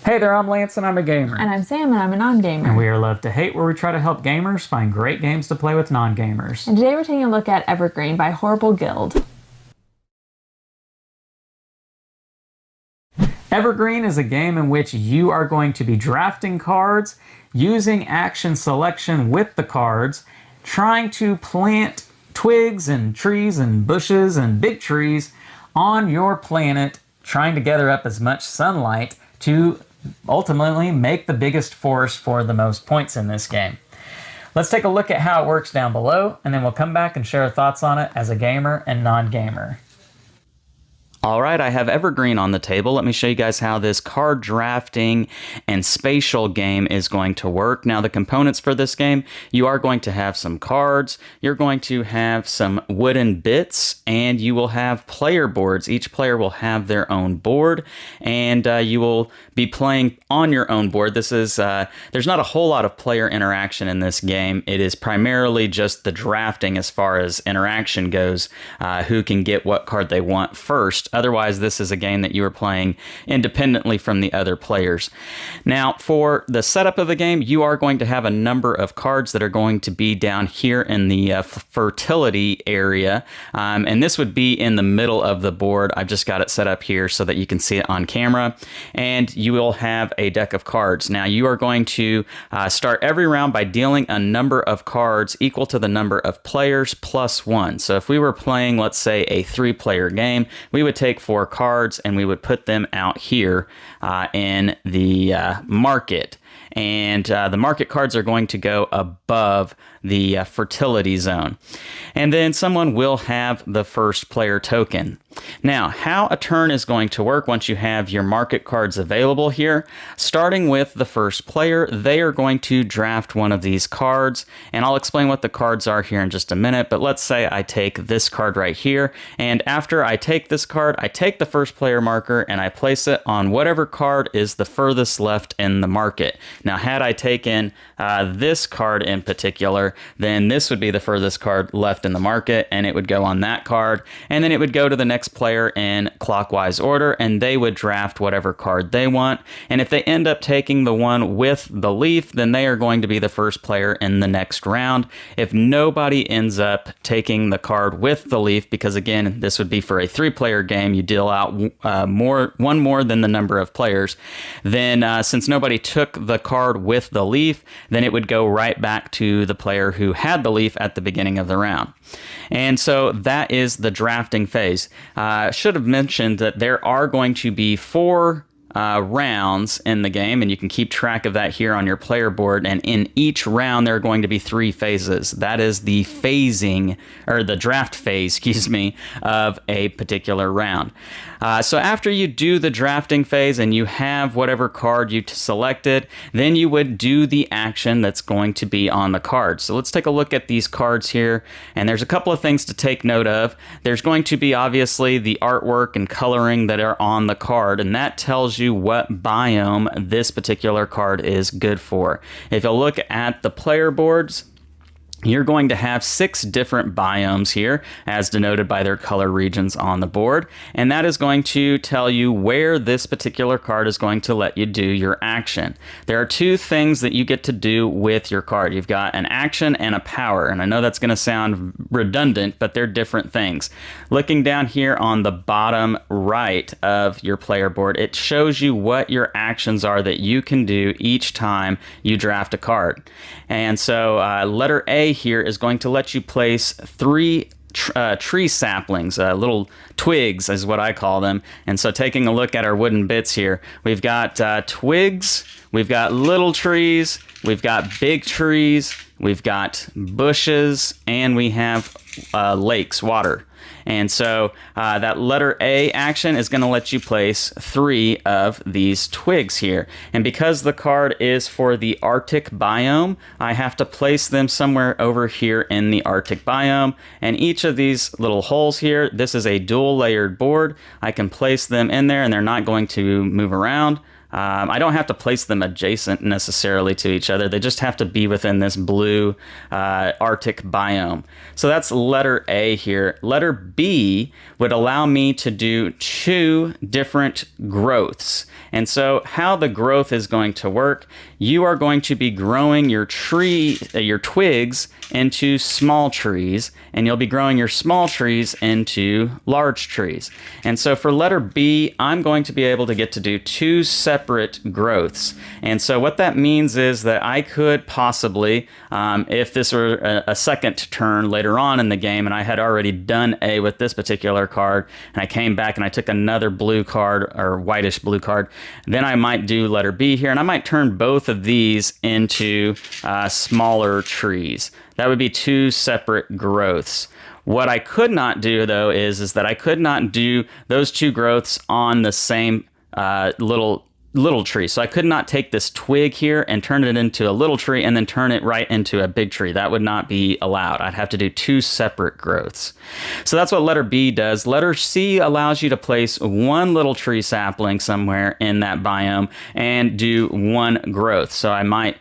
Hey there, I'm Lance and I'm a gamer. And I'm Sam and I'm a non-gamer. And we are Love to Hate, where we try to help gamers find great games to play with non-gamers. And today we're taking a look at Evergreen by Horrible Guild. Evergreen is a game in which you are going to be drafting cards, using action selection with the cards, trying to plant twigs and trees and bushes and big trees on your planet, trying to gather up as much sunlight to ultimately make the biggest forest for the most points in this game. Let's take a look at how it works down below, and then we'll come back and share our thoughts on it as a gamer and non-gamer. All right, I have Evergreen on the table. Let me show you guys how this card drafting and spatial game is going to work. Now, the components for this game, you are going to have some cards, you're going to have some wooden bits, and you will have player boards. Each player will have their own board, and you will be playing on your own board. This is, there's not a whole lot of player interaction in this game. It is primarily just the drafting as far as interaction goes, who can get what card they want first. Otherwise, this is a game that you are playing independently from the other players. Now, for the setup of the game, you are going to have a number of cards that are going to be down here in the fertility area, and this would be in the middle of the board. I've just got it set up here so that you can see it on camera, and you will have a deck of cards. Now, you are going to start every round by dealing a number of cards equal to the number of players plus one. So if we were playing, let's say, a 3-player game, we would take 4 cards and we would put them out here in the market. And the market cards are going to go above the fertility zone. And then someone will have the first player token. Now, how a turn is going to work once you have your market cards available here, starting with the first player, they are going to draft one of these cards, and I'll explain what the cards are here in just a minute, but let's say I take this card right here, and after I take this card, I take the first player marker and I place it on whatever card is the furthest left in the market. Now, had I taken this card in particular, then this would be the furthest card left in the market, and it would go on that card, and then it would go to the next player in clockwise order, and they would draft whatever card they want. And if they end up taking the one with the leaf, then they are going to be the first player in the next round. If nobody ends up taking the card with the leaf, because again, this would be for a 3-player game, you deal out one more than the number of players, then since nobody took the card with the leaf, then it would go right back to the player who had the leaf at the beginning of the round. And so that is the drafting phase. I should have mentioned that there are going to be 4 rounds in the game, and you can keep track of that here on your player board, and in each round there are going to be 3 phases. That is the phasing, or the draft phase, excuse me, of a particular round. So after you do the drafting phase and you have whatever card you selected, then you would do the action that's going to be on the card. So let's take a look at these cards here, and there's a couple of things to take note of. There's going to be obviously the artwork and coloring that are on the card, and that tells you what biome this particular card is good for. If you look at the player boards, you're going to have 6 different biomes here, as denoted by their color regions on the board, and that is going to tell you where this particular card is going to let you do your action. There are 2 things that you get to do with your card. You've got an action and a power, and I know that's going to sound redundant, but they're different things. Looking down here on the bottom right of your player board, it shows you what your actions are that you can do each time you draft a card. And so letter A here is going to let you place 3 tree saplings, little twigs is what I call them. And so taking a look at our wooden bits here, we've got twigs, we've got little trees, we've got big trees, we've got bushes, and we have lakes, water. And so that letter A action is going to let you place 3 of these twigs here. And because the card is for the Arctic biome, I have to place them somewhere over here in the Arctic biome. And each of these little holes here, this is a dual layered board. I can place them in there and they're not going to move around. I don't have to place them adjacent necessarily to each other. They just have to be within this blue Arctic biome. So that's letter A here. Letter B would allow me to do 2 different growths. And so how the growth is going to work, you are going to be growing your twigs into small trees, and you'll be growing your small trees into large trees. And so for letter B, I'm going to be able to get to do 2 separate growths. And so what that means is that I could possibly, if this were a second turn later on in the game, and I had already done A with this particular card, and I came back and I took another blue card, or whitish blue card, then I might do letter B here, and I might turn both of these into smaller trees. That would be 2 separate growths. What I could not do, though, is that I could not do those 2 growths on the same little tree. So I could not take this twig here and turn it into a little tree and then turn it right into a big tree. That would not be allowed. I'd have to do 2 separate growths. So that's what letter B does. Letter C allows you to place 1 little tree sapling somewhere in that biome and do 1 growth. So I might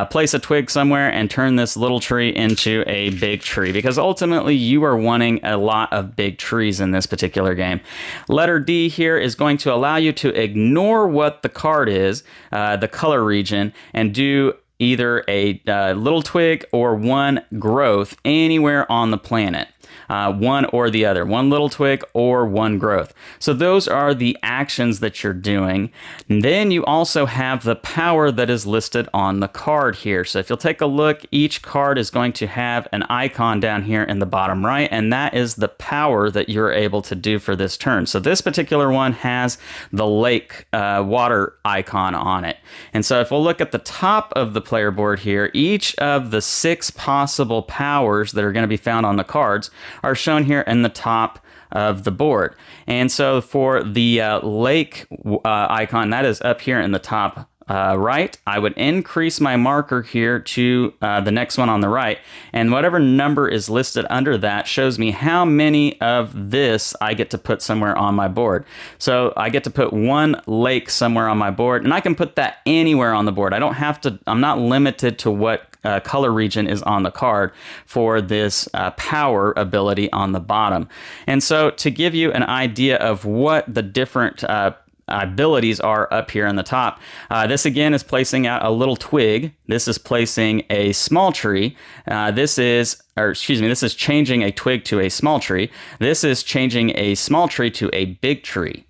place a twig somewhere and turn this little tree into a big tree, because ultimately you are wanting a lot of big trees in this particular game. Letter D here is going to allow you to ignore what the card is, the color region, and do either a little twig or 1 growth anywhere on the planet. One or the other, 1 little twig or 1 growth. So those are the actions that you're doing. And then you also have the power that is listed on the card here. So if you'll take a look, each card is going to have an icon down here in the bottom right, and that is the power that you're able to do for this turn. So this particular one has the lake water icon on it. And so if we'll look at the top of the player board here, each of the 6 possible powers that are going to be found on the cards are shown here in the top of the board. And so for the lake icon, that is up here in the top right, I would increase my marker here to the next one on the right, and whatever number is listed under that shows me how many of this I get to put somewhere on my board. So I get to put 1 lake somewhere on my board, and I can put that anywhere on the board. I don't have to, I'm not limited to what color region is on the card for this power ability on the bottom. And so to give you an idea of what the different abilities are up here in the top, this again is placing out a little twig. This is placing a small tree. This is changing a twig to a small tree. This is changing a small tree to a big tree.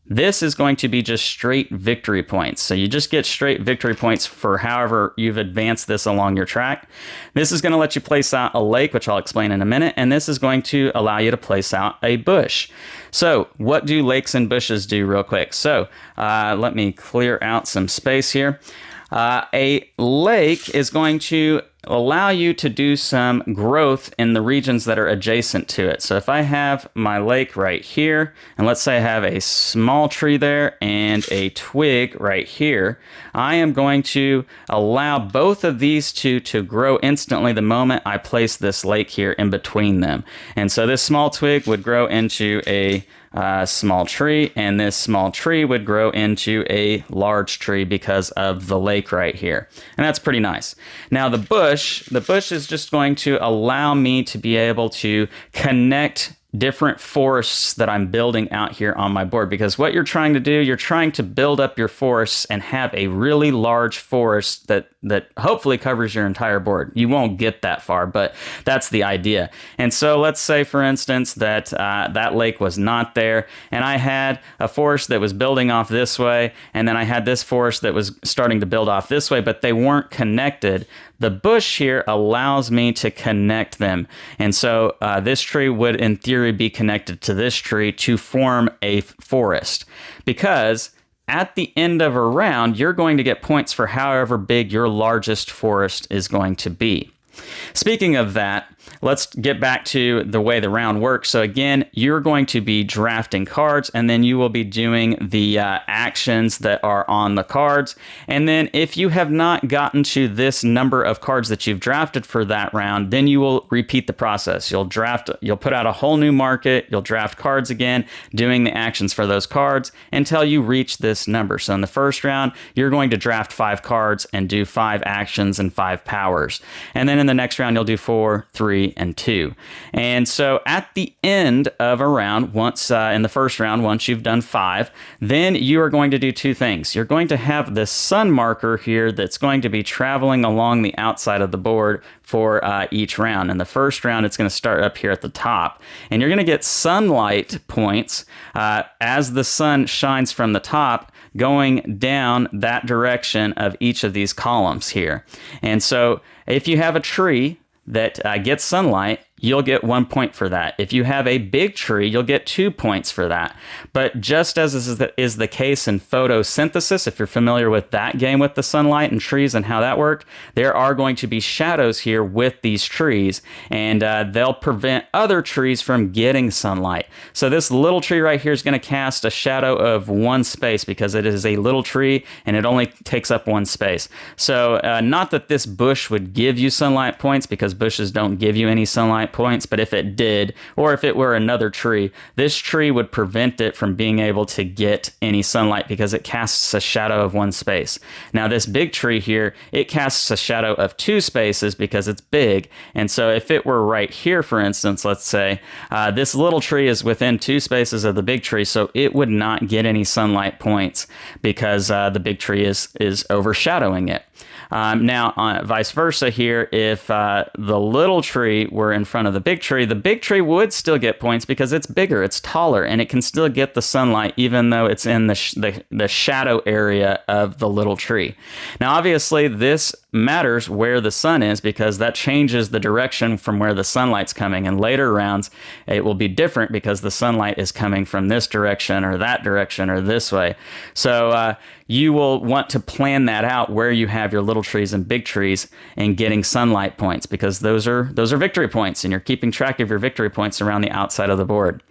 This is going to be just straight victory points. So you just get straight victory points for however you've advanced this along your track. This is going to let you place out a lake, which I'll explain in a minute, and this is going to allow you to place out a bush. So what do lakes and bushes do real quick? So let me clear out some space here. A lake is going to allow you to do some growth in the regions that are adjacent to it. So if I have my lake right here, and let's say I have a small tree there and a twig right here, I am going to allow both of these two to grow instantly the moment I place this lake here in between them. And so this small twig would grow into a small tree, and this small tree would grow into a large tree because of the lake right here. And that's pretty nice. Now the bush is just going to allow me to be able to connect different forests that I'm building out here on my board, because what you're trying to do, you're trying to build up your forests and have a really large forest that hopefully covers your entire board. You won't get that far, but that's the idea. And so let's say, for instance, that that lake was not there, and I had a forest that was building off this way, and then I had this forest that was starting to build off this way, but they weren't connected. The bush here allows me to connect them. And so this tree would, in theory, be connected to this tree to form a forest. Because at the end of a round, you're going to get points for however big your largest forest is going to be. Speaking of that, let's get back to the way the round works. So again, you're going to be drafting cards, and then you will be doing the actions that are on the cards. And then if you have not gotten to this number of cards that you've drafted for that round, then you will repeat the process. You'll put out a whole new market, you'll draft cards again, doing the actions for those cards until you reach this number. So in the first round, you're going to draft 5 cards and do 5 actions and 5 powers. And then in the next round, you'll do 4, 3, and 2. And so at the end of a round, once in the first round, once you've done 5, then you are going to do 2 things. You're going to have this sun marker here that's going to be traveling along the outside of the board for each round. In the first round, it's going to start up here at the top, and you're going to get sunlight points as the sun shines from the top, going down that direction of each of these columns here. And so if you have a tree that gets sunlight, you'll get 1 point for that. If you have a big tree, you'll get 2 points for that. But just as is the case in photosynthesis, if you're familiar with that game with the sunlight and trees and how that worked, there are going to be shadows here with these trees, and they'll prevent other trees from getting sunlight. So this little tree right here is going to cast a shadow of 1 space because it is a little tree and it only takes up 1 space. So not that this bush would give you sunlight points, because bushes don't give you any sunlight points, but if it did, or if it were another tree, this tree would prevent it from being able to get any sunlight because it casts a shadow of 1 space. Now this big tree here, it casts a shadow of 2 spaces because it's big, and so if it were right here, for instance, let's say, this little tree is within 2 spaces of the big tree, so it would not get any sunlight points because the big tree is overshadowing it. Now, vice versa here, if the little tree were in front of the big tree would still get points because it's bigger, it's taller, and it can still get the sunlight even though it's in the shadow area of the little tree. Now, obviously, this matters where the sun is because that changes the direction from where the sunlight's coming. In later rounds, it will be different because the sunlight is coming from this direction or that direction or this way. So you will want to plan that out where you have your little trees and big trees and getting sunlight points, because those are victory points, and you're keeping track of your victory points around the outside of the board.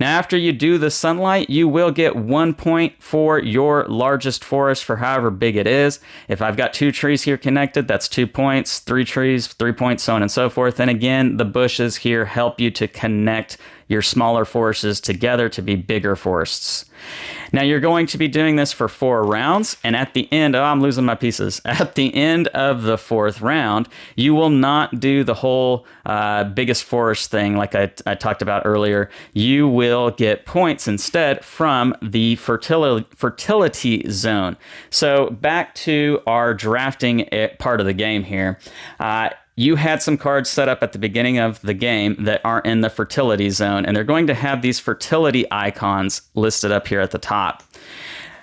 Now, after you do the sunlight, you will get 1 point for your largest forest for however big it is. If I've got 2 trees here connected, that's 2 points, 3 trees, 3 points, so on and so forth. And again, the bushes here help you to connect your smaller forests together to be bigger forests. Now, you're going to be doing this for 4 rounds, and at the end, I'm losing my pieces. At the end of the 4th round, you will not do the whole biggest forest thing like I talked about earlier. You will get points instead from the fertility zone. So back to our drafting part of the game here. You had some cards set up at the beginning of the game that aren't in the fertility zone, and they're going to have these fertility icons listed up here at the top.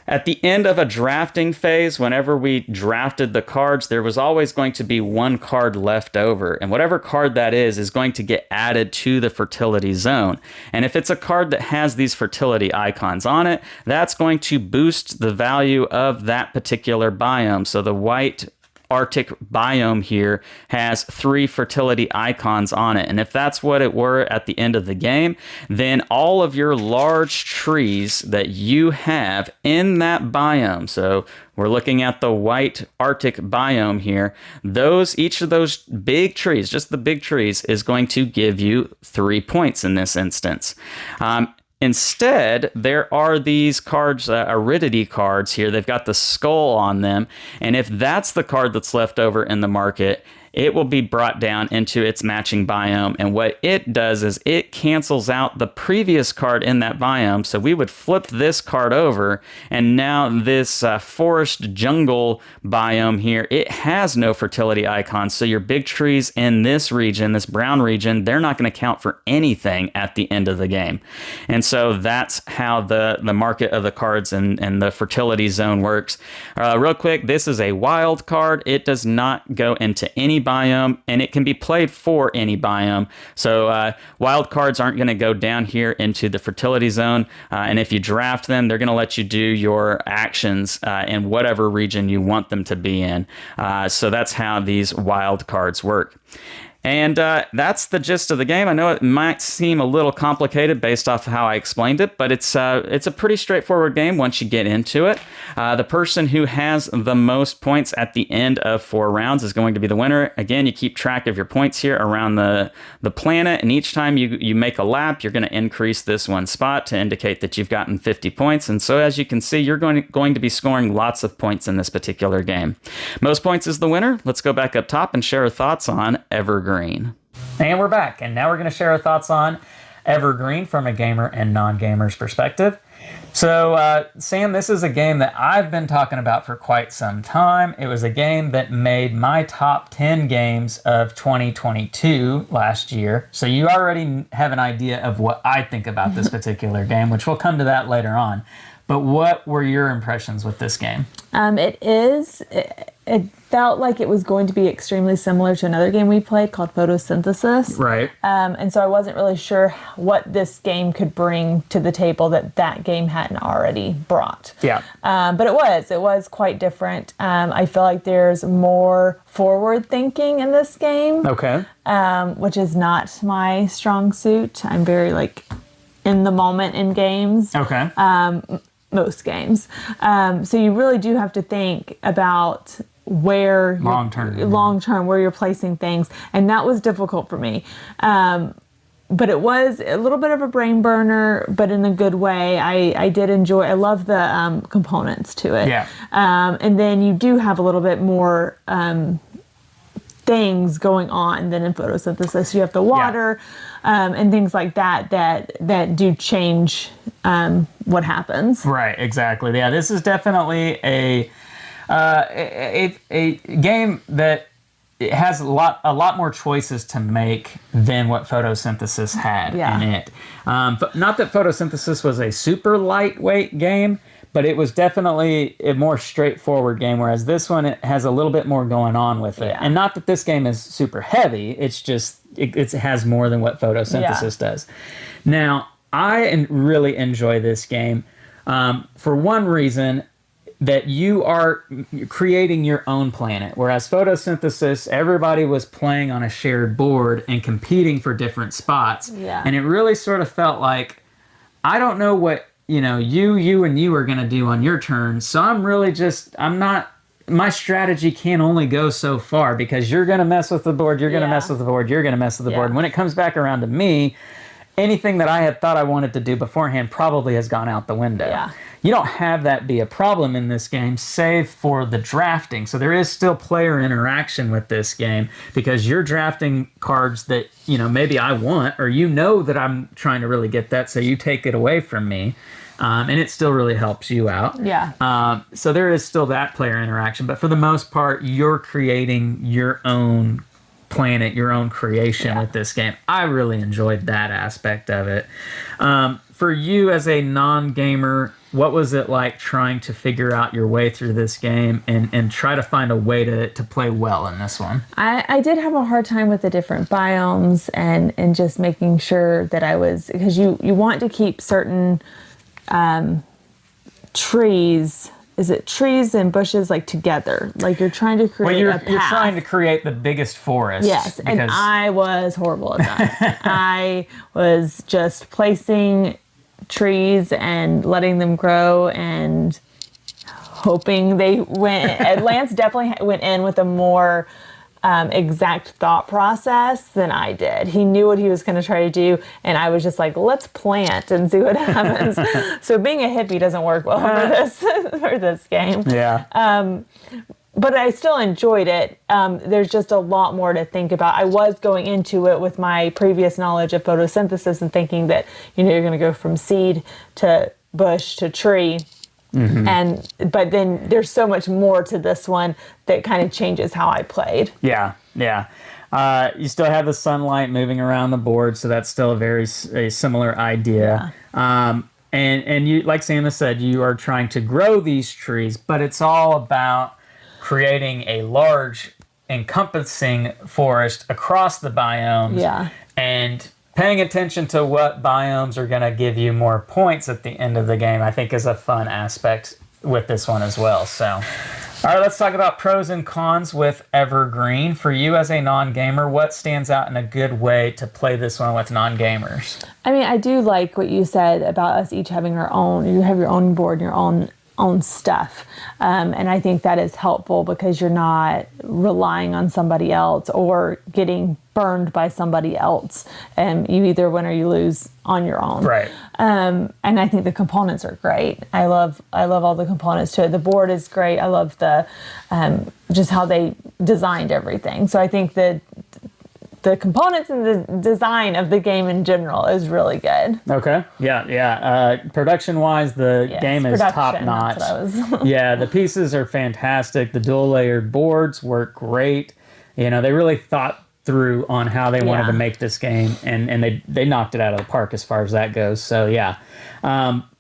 At the end of a drafting phase, whenever we drafted the cards, there was always going to be 1 card left over, and whatever card that is going to get added to the fertility zone. And if it's a card that has these fertility icons on it, that's going to boost the value of that particular biome. So the white Arctic biome here has 3 fertility icons on it. And if that's what it were at the end of the game, then all of your large trees that you have in that biome, so we're looking at the white Arctic biome here, each of those big trees, just the big trees, is going to give you 3 points in this instance. Instead, there are these cards, aridity cards here. They've got the skull on them. And if that's the card that's left over in the market, it will be brought down into its matching biome. And what it does is it cancels out the previous card in that biome. So we would flip this card over, and now this forest jungle biome here, it has no fertility icons. So your big trees in this region, this brown region, they're not going to count for anything at the end of the game. And so that's how the market of the cards and the fertility zone works. Real quick, this is a wild card. It does not go into any biome, and it can be played for any biome. So wild cards aren't going to go down here into the fertility zone, and if you draft them, they're going to let you do your actions in whatever region you want them to be in. So that's how these wild cards work. And that's the gist of the game. I know it might seem a little complicated based off of how I explained it, but it's a pretty straightforward game once you get into it. The person who has the most points at the end of 4 rounds is going to be the winner. Again, you keep track of your points here around the planet, and each time you make a lap, you're going to increase this 1 spot to indicate that you've gotten 50 points. And so as you can see, you're going to be scoring lots of points in this particular game. Most points is the winner. Let's go back up top and share our thoughts on Evergreen. And we're back, and now we're going to share our thoughts on Evergreen from a gamer and non-gamer's perspective. So, Sam, this is a game that I've been talking about for quite some time. It was a game that made my top 10 games of 2022 last year. So you already have an idea of what I think about this particular game, which we'll come to that later on. But what were your impressions with this game? It felt like it was going to be extremely similar to another game we played called Photosynthesis. Right. And so I wasn't really sure what this game could bring to the table that game hadn't already brought. Yeah. But it was quite different. I feel like there's more forward thinking in this game. Okay. Which is not my strong suit. I'm very in the moment in games. Okay. Most games. So you really do have to think about where long term where you're placing things, and that was difficult for me. But it was a little bit of a brain burner, but in a good way. I did enjoy. I love the components to it. Yeah. And then you do have a little bit more things going on than in photosynthesis. You have the water and things like that do change what happens. Right, exactly. Yeah, this is definitely a game that it has a lot more choices to make than what photosynthesis had in it. But not that photosynthesis was a super lightweight game, but it was definitely a more straightforward game, whereas this one, it has a little bit more going on with it. And not that this game is super heavy, it's just, it has more than what photosynthesis does. Now, I really enjoy this game for one reason, that you are creating your own planet, whereas photosynthesis, everybody was playing on a shared board and competing for different spots. Yeah. And it really sort of felt like, I don't know what you and you are going to do on your turn. So my strategy can only go so far, because you're going to mess with the board, you're going to mess with the board, you're going to mess with the board. And when it comes back around to me, anything that I had thought I wanted to do beforehand probably has gone out the window. Yeah. You don't have that be a problem in this game, save for the drafting. So there is still player interaction with this game, because you're drafting cards that, maybe I want, or that I'm trying to really get that, so you take it away from me. And it still really helps you out. Yeah. So there is still that player interaction, but for the most part, you're creating your own planet, your own creation with this game. I really enjoyed that aspect of it. For you as a non-gamer, what was it like trying to figure out your way through this game and try to find a way to play well in this one? I did have a hard time with the different biomes and just making sure that I was, because you want to keep certain trees. Is it trees and bushes together? You're trying to create a path. You're trying to create the biggest forest. Yes, and I was horrible at that. I was just placing trees and letting them grow and hoping they went. Lance definitely went in with a more exact thought process than I did. He knew what he was going to try to do, and I was just like, let's plant and see what happens. So being a hippie doesn't work well for this game. Yeah. But I still enjoyed it. There's just a lot more to think about. I was going into it with my previous knowledge of photosynthesis and thinking that, you're going to go from seed to bush to tree. Mm-hmm. But then there's so much more to this one that kind of changes how I played. Yeah. You still have the sunlight moving around the board, so that's still a similar idea. Yeah. And you, like Sam said, you are trying to grow these trees, but it's all about creating a large encompassing forest across the biomes. Yeah. And paying attention to what biomes are going to give you more points at the end of the game, I think, is a fun aspect with this one as well. So, all right, let's talk about pros and cons with Evergreen. For you as a non-gamer, what stands out in a good way to play this one with non-gamers? I mean, I do like what you said about us each having our own. You have your own board and your own stuff. And I think that is helpful because you're not relying on somebody else or getting burned by somebody else. And you either win or you lose on your own. Right. And I think the components are great. I love all the components to it. The board is great. I love the just how they designed everything. So I think that the components and the design of the game in general is really good. Okay. Yeah. Production-wise, the game is top-notch. Yeah, the pieces are fantastic. The dual-layered boards work great. You know, they really thought through on how they wanted to make this game, and they knocked it out of the park as far as that goes. So, yeah.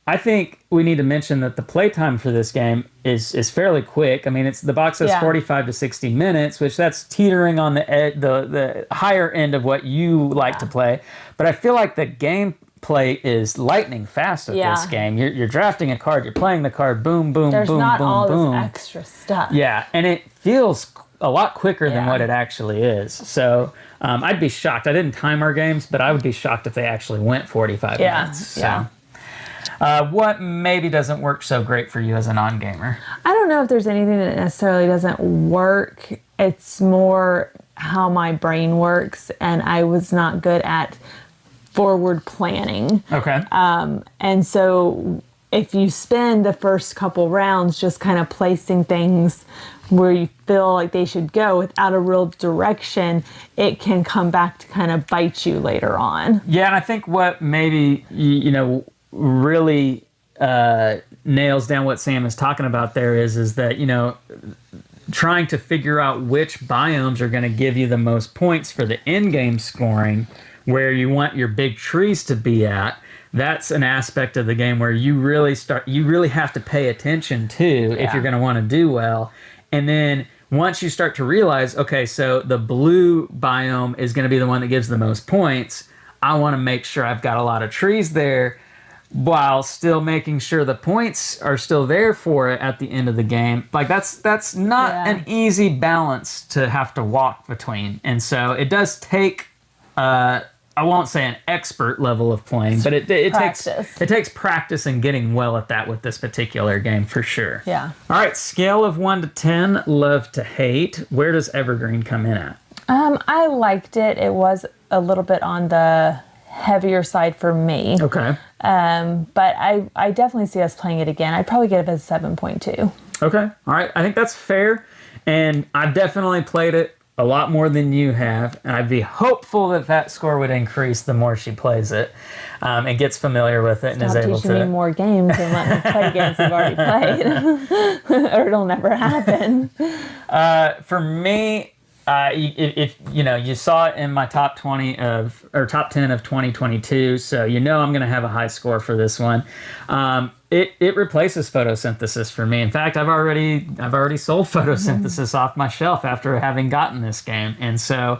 I think we need to mention that the playtime for this game is fairly quick. I mean, the box says 45 to 60 minutes, which that's teetering on the higher end of what you like to play. But I feel like the gameplay is lightning fast with this game. You're drafting a card, you're playing the card, boom, boom, There's boom, not boom, all boom. this extra stuff. Yeah, and it feels a lot quicker than what it actually is. So I'd be shocked. I didn't time our games, but I would be shocked if they actually went 45 minutes. So. What maybe doesn't work so great for you as a non-gamer? I don't know if there's anything that necessarily doesn't work. It's more how my brain works, and I was not good at forward planning. Okay. And so if you spend the first couple rounds just kind of placing things where you feel like they should go without a real direction, it can come back to kind of bite you later on. Yeah, and I think what maybe, really nails down what Sam is talking about there is that, trying to figure out which biomes are going to give you the most points for the in-game scoring, where you want your big trees to be at. That's an aspect of the game where you really have to pay attention to if you're going to want to do well. And then once you start to realize, okay, so the blue biome is going to be the one that gives the most points, I want to make sure I've got a lot of trees there, while still making sure the points are still there for it at the end of the game. Like that's not an easy balance to have to walk between. And so it does take, I won't say an expert level of playing, but it takes practice and getting well at that with this particular game for sure. Yeah. All right, scale of 1 to 10, love to hate. Where does Evergreen come in at? I liked it. It was a little bit on the heavier side for me. Okay. But I definitely see us playing it again. I'd probably get it as 7.2. Okay. All right. I think that's fair. And I've definitely played it a lot more than you have. And I'd be hopeful that score would increase the more she plays it and gets familiar with it and is able to. Stop teaching me more games and let me play games I've already played. Or it'll never happen. For me, if you saw it in my top 10 of 2022, so I'm going to have a high score for this one. It replaces photosynthesis for me. In fact, I've already sold photosynthesis off my shelf after having gotten this game, and so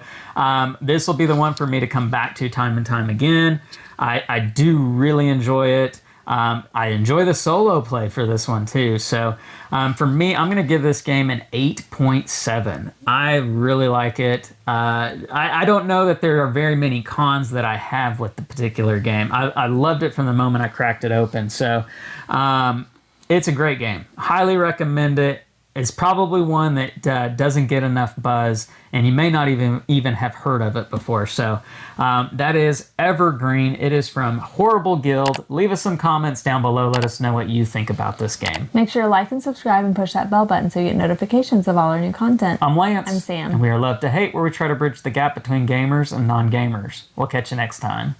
this will be the one for me to come back to time and time again. I do really enjoy it. I enjoy the solo play for this one too. So for me, I'm going to give this game an 8.7. I really like it. I don't know that there are very many cons that I have with the particular game. I loved it from the moment I cracked it open. So it's a great game. Highly recommend it. It's probably one that doesn't get enough buzz, and you may not even have heard of it before. So that is Evergreen. It is from Horrible Guild. Leave us some comments down below. Let us know what you think about this game. Make sure to like and subscribe and push that bell button so you get notifications of all our new content. I'm Lance. I'm Sam. And we are Love to Hate, where we try to bridge the gap between gamers and non-gamers. We'll catch you next time.